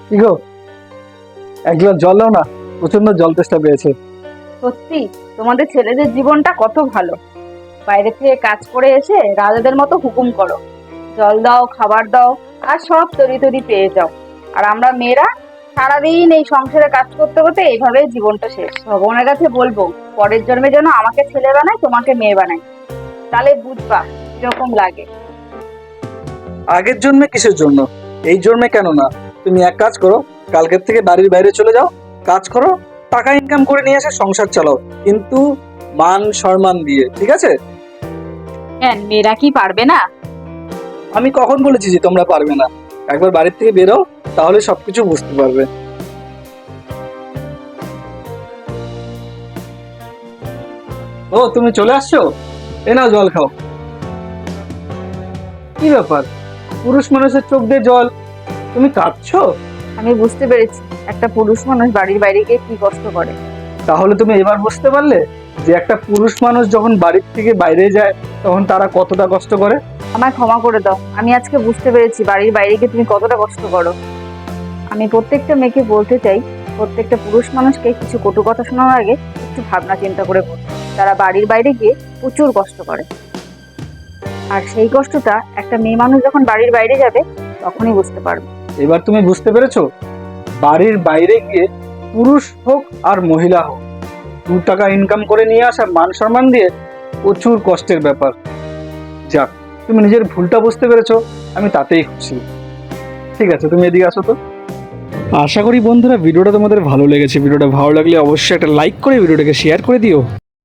কি গো, এক গ্লাস জল দাও না, প্রচন্ড জল তেষ্টা পেয়েছে। সত্যি তোমাদের ছেলেদের জীবনটা কত ভালো। বাইরে থেকে কাজ করে এসে রাজাদের মতো হুকুম করো, জল দাও, খাবার দাও, আর সব তরি তরি পেয়ে যাও। আর আমরা মেয়েরা সারাদিন এই সংসারে কাজ করতে করতে এইভাবেই জীবনটা শেষ। ভগবানের কাছে বলবো পরের জন্মে যেন আমাকে ছেলে বানায়, তোমাকে মেয়ে বানায়, তাহলে বুঝবা কিরকম লাগে। আগের জন্মে কিসের জন্য, এই জন্মে কেন না? তুমি এক কাজ করো, কালকের থেকে বাড়ির বাইরে চলে যাও, কাজ করো, টাকা ইনকাম করে নিয়ে এসে সংসার চালাও, কিন্তু মান সম্মান দিয়ে, ঠিক আছে? কেন, মেয়েরা কি পারবে না? আমি কখন বলেছি যে তোমরা পারবে না? একবার বাড়ির থেকে বেরো, তাহলে সবকিছু বুঝতে পারবে। ও, তুমি চলে আসছো? এ নাও জল খাও। কি ব্যাপার, পুরুষ মানুষের চোখ দিয়ে জল, তুমি কাঁদছো? আমি বুঝতে পেরেছি একটা পুরুষ মানুষ বাড়ির বাইরে গিয়ে কি কষ্ট করে। তাহলে তুমি এবার বুঝতে পারলে যে একটা পুরুষ মানুষ যখন বাড়ির থেকে বাইরে যায় তখন তারা কতটা কষ্ট করে। আমায় ক্ষমা করে দাও, আমি আজকে বুঝতে পেরেছি বাড়ির বাইরে গিয়ে তুমি কতটা কষ্ট করো। আমি প্রত্যেকটা মেয়েকে বলতে চাই, প্রত্যেকটা পুরুষ মানুষকে কিছু কটু কথা শোনার আগে একটু ভাবনা চিন্তা করে বলতে। তারা বাড়ির বাইরে গিয়ে প্রচুর কষ্ট করে, আর সেই কষ্টটা একটা মেয়ে মানুষ যখন বাড়ির বাইরে যাবে তখনই বুঝতে পারবে। এবার তুমি বুঝতে পেরেছো, বাড়ির বাইরে গিয়ে পুরুষ হোক আর মহিলা হোক, 2 টাকা ইনকাম করে নিয়ে আসা মান সম্মান দিয়ে প্রচুর কষ্টের ব্যাপার। যাক, তুমি নিজের ভুলটা বুঝতে পেরেছো, আমি তাতেই খুশি। ঠিক আছে, তুমি এদিকে আসো তো। আশা করি বন্ধুরা ভিডিওটা তোমাদের ভালো লেগেছে। ভিডিওটা ভালো লাগলে অবশ্যই একটা লাইক করে ভিডিওটাকে শেয়ার করে দিও।